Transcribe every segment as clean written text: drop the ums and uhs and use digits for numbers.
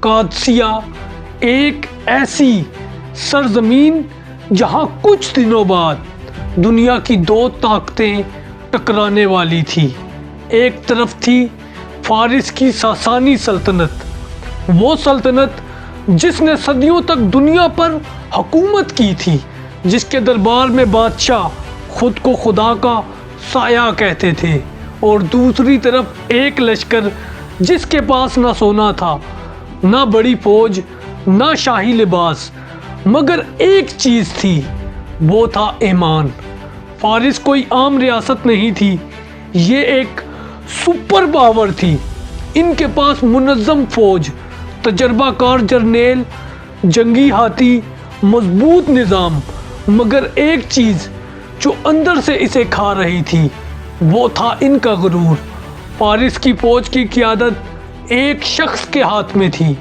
قادسیہ ایک ایسی سرزمین جہاں کچھ دنوں بعد دنیا کی دو طاقتیں ٹکرانے والی تھی۔ ایک طرف تھی فارس کی ساسانی سلطنت، وہ سلطنت جس نے صدیوں تک دنیا پر حکومت کی تھی، جس کے دربار میں بادشاہ خود کو خدا کا سایہ کہتے تھے، اور دوسری طرف ایک لشکر جس کے پاس نہ سونا تھا، نہ بڑی فوج، نہ شاہی لباس، مگر ایک چیز تھی، وہ تھا ایمان۔ فارس کوئی عام ریاست نہیں تھی، یہ ایک سپر پاور تھی۔ ان کے پاس منظم فوج، تجربہ کار جرنیل، جنگی ہاتھی، مضبوط نظام، مگر ایک چیز جو اندر سے اسے کھا رہی تھی وہ تھا ان کا غرور۔ فارس کی فوج کی قیادت ایک شخص کے ہاتھ میں تھی،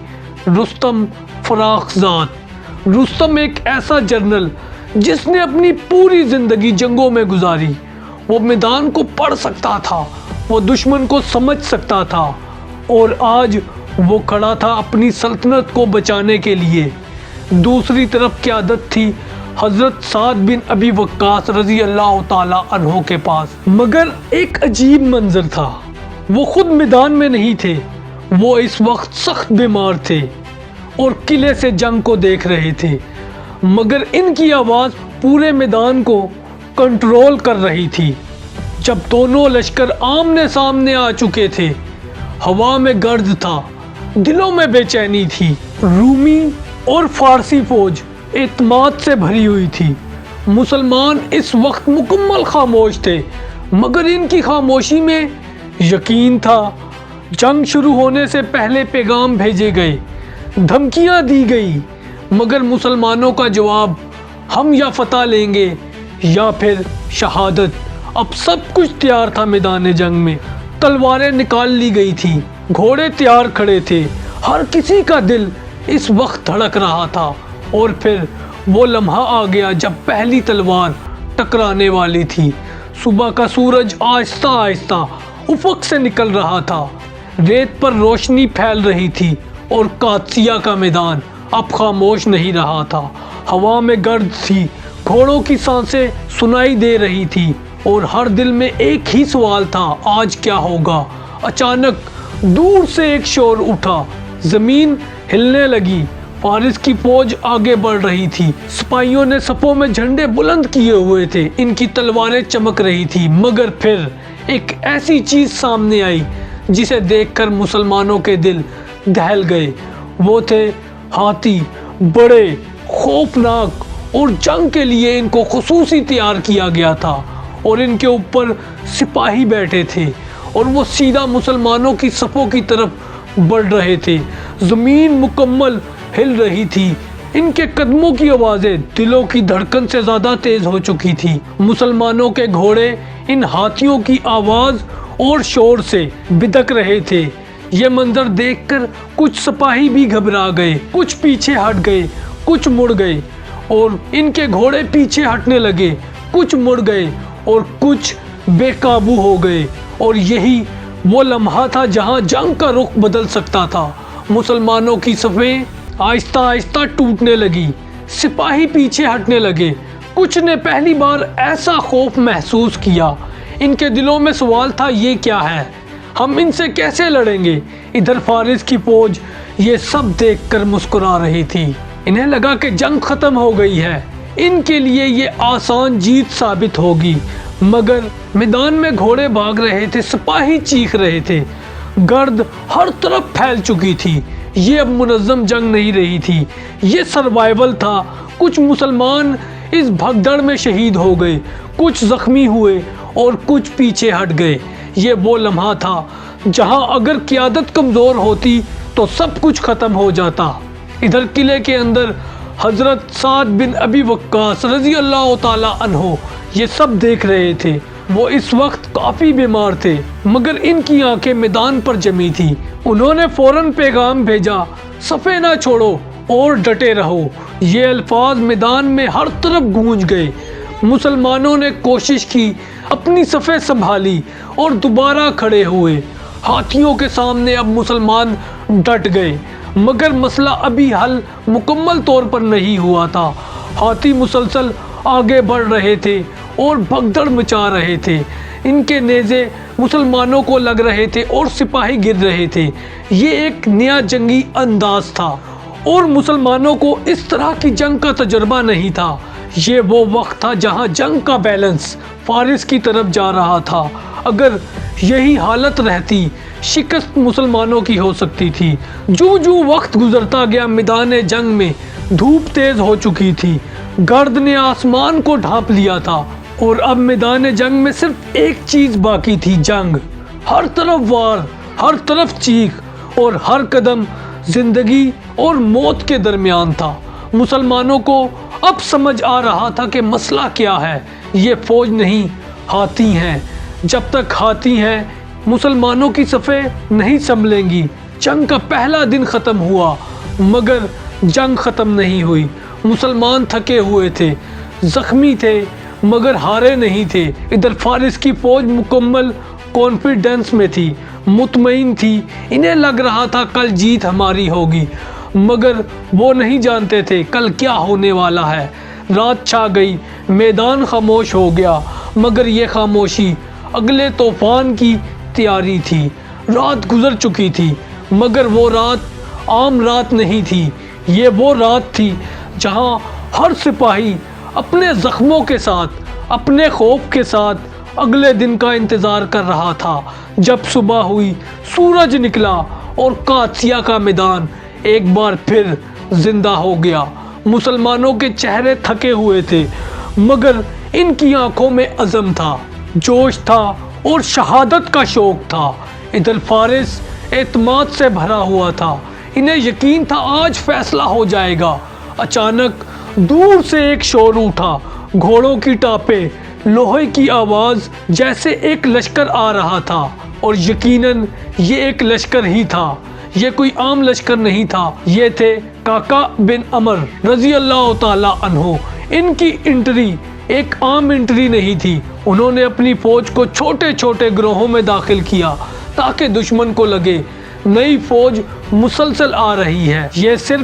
رستم فراخ زاد۔ رستم ایک ایسا جنرل جس نے اپنی پوری زندگی جنگوں میں گزاری۔ وہ میدان کو پڑھ سکتا تھا، وہ دشمن کو سمجھ سکتا تھا، اور آج وہ کھڑا تھا اپنی سلطنت کو بچانے کے لیے۔ دوسری طرف قیادت تھی حضرت سعد بن ابی وقاص رضی اللہ تعالیٰ عنہ کے پاس۔ مگر ایک عجیب منظر تھا، وہ خود میدان میں نہیں تھے، وہ اس وقت سخت بیمار تھے اور قلعے سے جنگ کو دیکھ رہے تھے، مگر ان کی آواز پورے میدان کو کنٹرول کر رہی تھی۔ جب دونوں لشکر آمنے سامنے آ چکے تھے، ہوا میں گرد تھا، دلوں میں بے چینی تھی۔ رومی اور فارسی فوج اعتماد سے بھری ہوئی تھی۔ مسلمان اس وقت مکمل خاموش تھے، مگر ان کی خاموشی میں یقین تھا۔ جنگ شروع ہونے سے پہلے پیغام بھیجے گئے، دھمکیاں دی گئی، مگر مسلمانوں کا جواب ہم یا فتح لیں گے یا پھر شہادت۔ اب سب کچھ تیار تھا میدان جنگ میں، تلواریں نکال لی گئی تھی، گھوڑے تیار کھڑے تھے، ہر کسی کا دل اس وقت دھڑک رہا تھا۔ اور پھر وہ لمحہ آ گیا جب پہلی تلوار ٹکرانے والی تھی۔ صبح کا سورج آہستہ آہستہ افق سے نکل رہا تھا، ریت پر روشنی پھیل رہی تھی، اور قادسیہ کا میدان اب خاموش نہیں رہا تھا۔ ہوا میں گرد تھی، گھوڑوں کی سانسیں سنائی دے رہی تھی، اور ہر دل میں ایک ہی سوال تھا، آج کیا ہوگا؟ اچانک دور سے ایک شور اٹھا، زمین ہلنے لگی، فارس کی فوج آگے بڑھ رہی تھی، سپاہیوں نے صفوں میں جھنڈے بلند کیے ہوئے تھے، ان کی تلواریں چمک رہی تھی۔ مگر پھر ایک ایسی چیز سامنے آئی جسے دیکھ کر مسلمانوں کے دل دہل گئے۔ وہ تھے ہاتھی، بڑے، خوفناک، اور جنگ کے لیے ان کو خصوصی تیار کیا گیا تھا، اور ان کے اوپر سپاہی بیٹھے تھے، اور وہ سیدھا مسلمانوں کی صفوں کی طرف بڑھ رہے تھے۔ زمین مکمل ہل رہی تھی، ان کے قدموں کی آوازیں دلوں کی دھڑکن سے زیادہ تیز ہو چکی تھی۔ مسلمانوں کے گھوڑے ان ہاتھیوں کی آواز اور شور سے بدک رہے تھے۔ یہ منظر دیکھ کر کچھ سپاہی بھی گھبرا گئے، کچھ پیچھے ہٹ گئے، کچھ مڑ گئے، اور ان کے گھوڑے پیچھے ہٹنے لگے، کچھ مڑ گئے اور کچھ بے قابو ہو گئے۔ اور یہی وہ لمحہ تھا جہاں جنگ کا رخ بدل سکتا تھا۔ مسلمانوں کی صفیں آہستہ آہستہ ٹوٹنے لگی، سپاہی پیچھے ہٹنے لگے، کچھ نے پہلی بار ایسا خوف محسوس کیا۔ ان کے دلوں میں سوال تھا، یہ کیا ہے؟ ہم ان سے کیسے لڑیں گے؟ ادھر فارس کی فوج یہ سب دیکھ کر مسکرا رہی تھی، انہیں لگا کہ جنگ ختم ہو گئی ہے، ان کے لیے یہ آسان جیت ثابت ہوگی۔ مگر میدان میں گھوڑے بھاگ رہے تھے، سپاہی چیخ رہے تھے، گرد ہر طرف پھیل چکی تھی۔ یہ اب منظم جنگ نہیں رہی تھی، یہ سروائیول تھا۔ کچھ مسلمان اس بھگدڑ میں شہید ہو گئے، کچھ زخمی ہوئے اور کچھ پیچھے ہٹ گئے۔ یہ وہ لمحہ تھا جہاں اگر قیادت کمزور ہوتی تو سب کچھ ختم ہو جاتا۔ ادھر قلعے کے اندر حضرت سعد بن ابی وقاص رضی اللہ تعالیٰ عنہ یہ سب دیکھ رہے تھے۔ وہ اس وقت کافی بیمار تھے، مگر ان کی آنکھیں میدان پر جمی تھی۔ انہوں نے فوراً پیغام بھیجا، صفیں نہ چھوڑو اور ڈٹے رہو۔ یہ الفاظ میدان میں ہر طرف گونج گئے۔ مسلمانوں نے کوشش کی، اپنی صفیں سنبھالی اور دوبارہ کھڑے ہوئے۔ ہاتھیوں کے سامنے اب مسلمان ڈٹ گئے، مگر مسئلہ ابھی حل مکمل طور پر نہیں ہوا تھا۔ ہاتھی مسلسل آگے بڑھ رہے تھے اور بھگدڑ مچا رہے تھے۔ ان کے نیزے مسلمانوں کو لگ رہے تھے اور سپاہی گر رہے تھے۔ یہ ایک نیا جنگی انداز تھا اور مسلمانوں کو اس طرح کی جنگ کا تجربہ نہیں تھا۔ یہ وہ وقت تھا جہاں جنگ کا بیلنس فارس کی طرف جا رہا تھا۔ اگر یہی حالت رہتی، شکست مسلمانوں کی ہو سکتی تھی۔ جو وقت گزرتا گیا، میدان جنگ میں دھوپ تیز ہو چکی تھی، گرد نے آسمان کو ڈھانپ لیا تھا اور اب میدان جنگ میں صرف ایک چیز باقی تھی، جنگ۔ ہر طرف وار، ہر طرف چیخ اور ہر قدم زندگی اور موت کے درمیان تھا۔ مسلمانوں کو اب سمجھ آ رہا تھا کہ مسئلہ کیا ہے۔ یہ فوج نہیں، ہاتھی ہیں۔ جب تک ہاتھی ہیں، مسلمانوں کی صفیں نہیں سنبھلیں گی۔ جنگ کا پہلا دن ختم ہوا، مگر جنگ ختم نہیں ہوئی۔ مسلمان تھکے ہوئے تھے، زخمی تھے، مگر ہارے نہیں تھے۔ ادھر فارس کی فوج مکمل کانفیڈنس میں تھی، مطمئن تھی۔ انہیں لگ رہا تھا کل جیت ہماری ہوگی، مگر وہ نہیں جانتے تھے کل کیا ہونے والا ہے۔ رات چھا گئی، میدان خاموش ہو گیا، مگر یہ خاموشی اگلے طوفان کی تیاری تھی۔ رات گزر چکی تھی، مگر وہ رات عام رات نہیں تھی۔ یہ وہ رات تھی جہاں ہر سپاہی اپنے زخموں کے ساتھ، اپنے خوف کے ساتھ اگلے دن کا انتظار کر رہا تھا۔ جب صبح ہوئی، سورج نکلا اور قادسیہ کا میدان ایک بار پھر زندہ ہو گیا۔ مسلمانوں کے چہرے تھکے ہوئے تھے، مگر ان کی آنکھوں میں عزم تھا، جوش تھا اور شہادت کا شوق تھا۔ ادھر فارس اعتماد سے بھرا ہوا تھا، انہیں یقین تھا آج فیصلہ ہو جائے گا۔ اچانک دور سے ایک شور اٹھا، گھوڑوں کی ٹاپیں، لوہے کی آواز، جیسے ایک لشکر آ رہا تھا۔ اور یقیناً یہ ایک لشکر ہی تھا، یہ کوئی عام لشکر نہیں تھا۔ یہ تھے قعقاع بن عمرو رضی اللہ تعالیٰ عنہ۔ ان کی انٹری ایک عام انٹری نہیں تھی۔ انہوں نے اپنی فوج کو چھوٹے چھوٹے گروہوں میں داخل کیا تاکہ دشمن کو لگے نئی فوج مسلسل آ رہی ہے۔ یہ صرف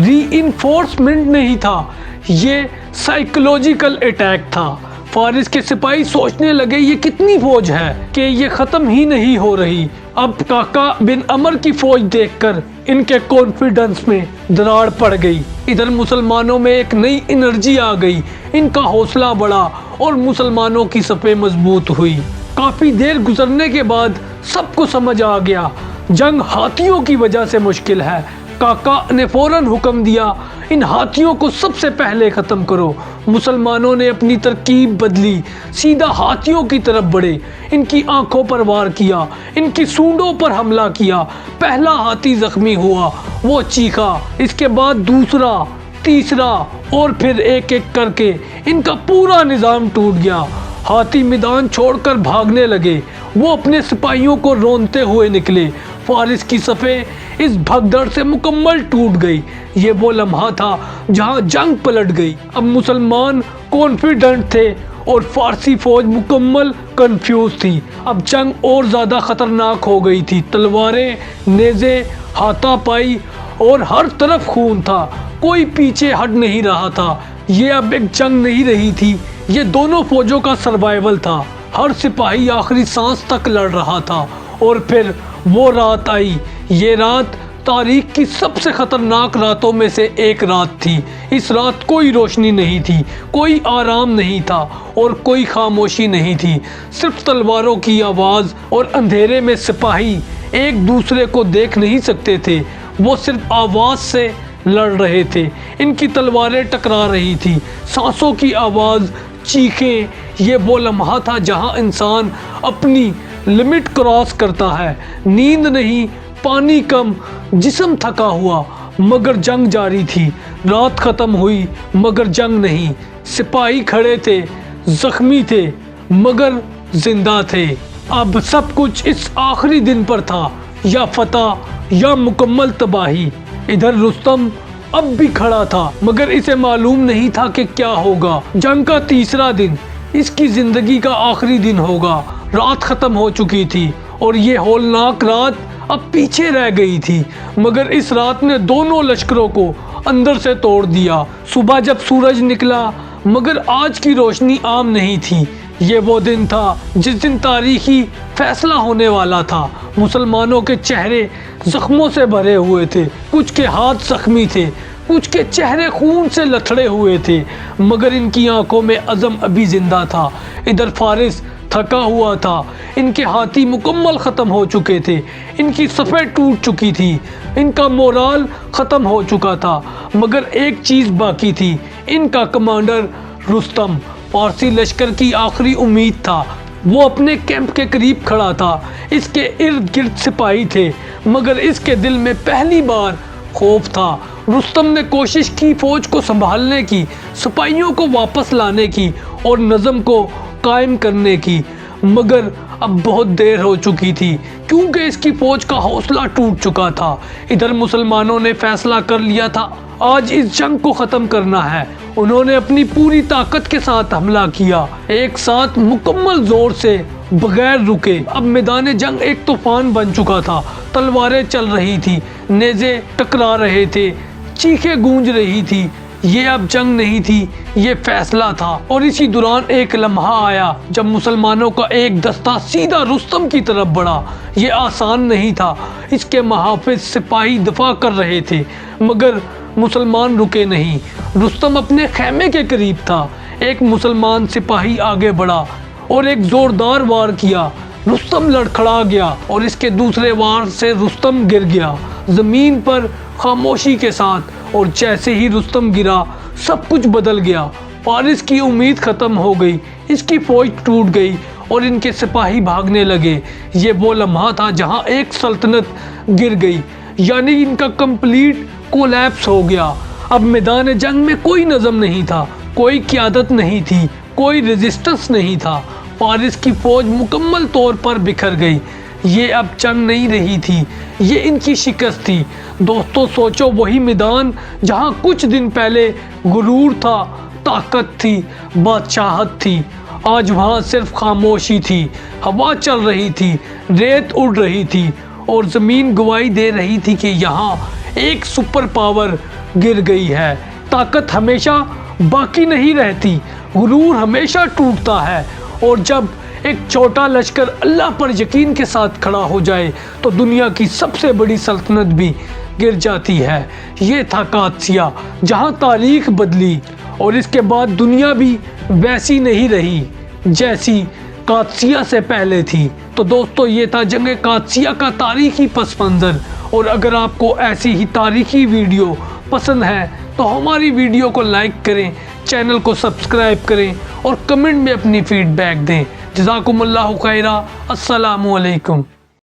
ری انفورسمنٹ نہیں تھا، یہ سائیکولوجیکل اٹیک تھا۔ فارس کے سپاہی سوچنے لگے یہ کتنی فوج ہے کہ یہ ختم ہی نہیں ہو رہی۔ اب قعقاع بن عمرو کی فوج دیکھ کر ان کے کانفیڈنس میں دراڑ پڑ گئی۔ ادھر مسلمانوں میں ایک نئی انرجی آ گئی، ان کا حوصلہ بڑھا اور مسلمانوں کی صفیں مضبوط ہوئی۔ کافی دیر گزرنے کے بعد سب کو سمجھ آ گیا جنگ ہاتھیوں کی وجہ سے مشکل ہے۔ قعقاع نے فوراً حکم دیا ان ہاتھیوں کو سب سے پہلے ختم کرو۔ مسلمانوں نے اپنی ترکیب بدلی، سیدھا ہاتھیوں کی طرف بڑھے، ان کی آنکھوں پر وار کیا، ان کی سونڈوں پر حملہ کیا۔ پہلا ہاتھی زخمی ہوا، وہ چیخا، اس کے بعد دوسرا، تیسرا اور پھر ایک ایک کر کے ان کا پورا نظام ٹوٹ گیا۔ ہاتھی میدان چھوڑ کر بھاگنے لگے، وہ اپنے سپاہیوں کو رونتے ہوئے نکلے۔ فارس کی صفیں اس بھگدڑ سے مکمل ٹوٹ گئی۔ یہ وہ لمحہ تھا جہاں جنگ پلٹ گئی۔ اب مسلمان کانفیڈنٹ تھے اور فارسی فوج مکمل کنفیوز تھی۔ اب جنگ اور زیادہ خطرناک ہو گئی تھی۔ تلواریں، نیزے، ہاتھا پائی اور ہر طرف خون تھا، کوئی پیچھے ہٹ نہیں رہا تھا۔ یہ اب ایک جنگ نہیں رہی تھی، یہ دونوں فوجوں کا سروائیول تھا۔ ہر سپاہی آخری سانس تک لڑ رہا تھا۔ اور پھر وہ رات آئی۔ یہ رات تاریخ کی سب سے خطرناک راتوں میں سے ایک رات تھی۔ اس رات کوئی روشنی نہیں تھی، کوئی آرام نہیں تھا اور کوئی خاموشی نہیں تھی، صرف تلواروں کی آواز۔ اور اندھیرے میں سپاہی ایک دوسرے کو دیکھ نہیں سکتے تھے، وہ صرف آواز سے لڑ رہے تھے۔ ان کی تلواریں ٹکرا رہی تھی، سانسوں کی آواز، چیخیں۔ یہ وہ لمحہ تھا جہاں انسان اپنی لمٹ کراس کرتا ہے۔ نیند نہیں، پانی کم، جسم تھکا ہوا، مگر جنگ جاری تھی۔ رات ختم ہوئی مگر جنگ نہیں۔ سپاہی کھڑے تھے، زخمی تھے، مگر زندہ تھے۔ اب سب کچھ اس آخری دن پر تھا، یا فتح یا مکمل تباہی۔ ادھر رستم اب بھی کھڑا تھا، مگر اسے معلوم نہیں تھا کہ کیا ہوگا۔ جنگ کا تیسرا دن، اس کی زندگی کا آخری دن ہوگا۔ رات ختم ہو چکی تھی اور یہ ہولناک رات اب پیچھے رہ گئی تھی، مگر اس رات نے دونوں لشکروں کو اندر سے توڑ دیا۔ صبح جب سورج نکلا مگر آج کی روشنی عام نہیں تھی۔ یہ وہ دن تھا جس دن تاریخی فیصلہ ہونے والا تھا۔ مسلمانوں کے چہرے زخموں سے بھرے ہوئے تھے، کچھ کے ہاتھ زخمی تھے، کچھ کے چہرے خون سے لتھڑے ہوئے تھے، مگر ان کی آنکھوں میں عزم ابھی زندہ تھا۔ ادھر فارس تھکا ہوا تھا، ان کے ہاتھی مکمل ختم ہو چکے تھے، ان کی صفیں ٹوٹ چکی تھی، ان کا مورال ختم ہو چکا تھا، مگر ایک چیز باقی تھی، ان کا کمانڈر رستم فارسی لشکر کی آخری امید تھا۔ وہ اپنے کیمپ کے قریب کھڑا تھا، اس کے ارد گرد سپاہی تھے، مگر اس کے دل میں پہلی بار خوف تھا۔ رستم نے کوشش کی فوج کو سنبھالنے کی، سپاہیوں کو واپس لانے کی اور نظم کو قائم کرنے کی، مگر اب بہت دیر ہو چکی تھی کیونکہ اس کی فوج کا حوصلہ ٹوٹ چکا تھا۔ ادھر مسلمانوں نے فیصلہ کر لیا تھا آج اس جنگ کو ختم کرنا ہے۔ انہوں نے اپنی پوری طاقت کے ساتھ حملہ کیا، ایک ساتھ مکمل زور سے، بغیر رکے۔ اب میدان جنگ ایک طوفان بن چکا تھا، تلواریں چل رہی تھی، نیزے ٹکرا رہے تھے، چیخیں گونج رہی تھی۔ یہ اب جنگ نہیں تھی، یہ فیصلہ تھا۔ اور اسی دوران ایک لمحہ آیا جب مسلمانوں کا ایک دستہ سیدھا رستم کی طرف بڑھا۔ یہ آسان نہیں تھا، اس کے محافظ سپاہی دفاع کر رہے تھے، مگر مسلمان رکے نہیں۔ رستم اپنے خیمے کے قریب تھا، ایک مسلمان سپاہی آگے بڑھا اور ایک زوردار وار کیا۔ رستم لڑکھڑا گیا اور اس کے دوسرے وار سے رستم گر گیا زمین پر خاموشی کے ساتھ، اور جیسے ہی رستم گرا سب کچھ بدل گیا۔ فارس کی امید ختم ہو گئی، اس کی فوج ٹوٹ گئی اور ان کے سپاہی بھاگنے لگے۔ یہ وہ لمحہ تھا جہاں ایک سلطنت گر گئی، یعنی ان کا کمپلیٹ کولیپس ہو گیا۔ اب میدان جنگ میں کوئی نظم نہیں تھا، کوئی قیادت نہیں تھی، کوئی ریزسٹنس نہیں تھا۔ فارس کی فوج مکمل طور پر بکھر گئی۔ یہ اب جنگ نہیں رہی تھی، یہ ان کی شکست تھی۔ دوستو سوچو، وہی میدان جہاں کچھ دن پہلے غرور تھا، طاقت تھی، بادشاہت تھی، آج وہاں صرف خاموشی تھی۔ ہوا چل رہی تھی، ریت اڑ رہی تھی اور زمین گواہی دے رہی تھی کہ یہاں ایک سپر پاور گر گئی ہے۔ طاقت ہمیشہ باقی نہیں رہتی، غرور ہمیشہ ٹوٹتا ہے، اور جب ایک چھوٹا لشکر اللہ پر یقین کے ساتھ کھڑا ہو جائے تو دنیا کی سب سے بڑی سلطنت بھی گر جاتی ہے۔ یہ تھا قادسیہ، جہاں تاریخ بدلی اور اس کے بعد دنیا بھی ویسی نہیں رہی جیسی قادسیہ سے پہلے تھی۔ تو دوستو یہ تھا جنگ قادسیہ کا تاریخی پس منظر، اور اگر آپ کو ایسی ہی تاریخی ویڈیو پسند ہے تو ہماری ویڈیو کو لائک کریں، چینل کو سبسکرائب کریں اور کمنٹ میں اپنی فیڈ بیک دیں۔ جزاکم اللہ خیرہ، السلام علیکم۔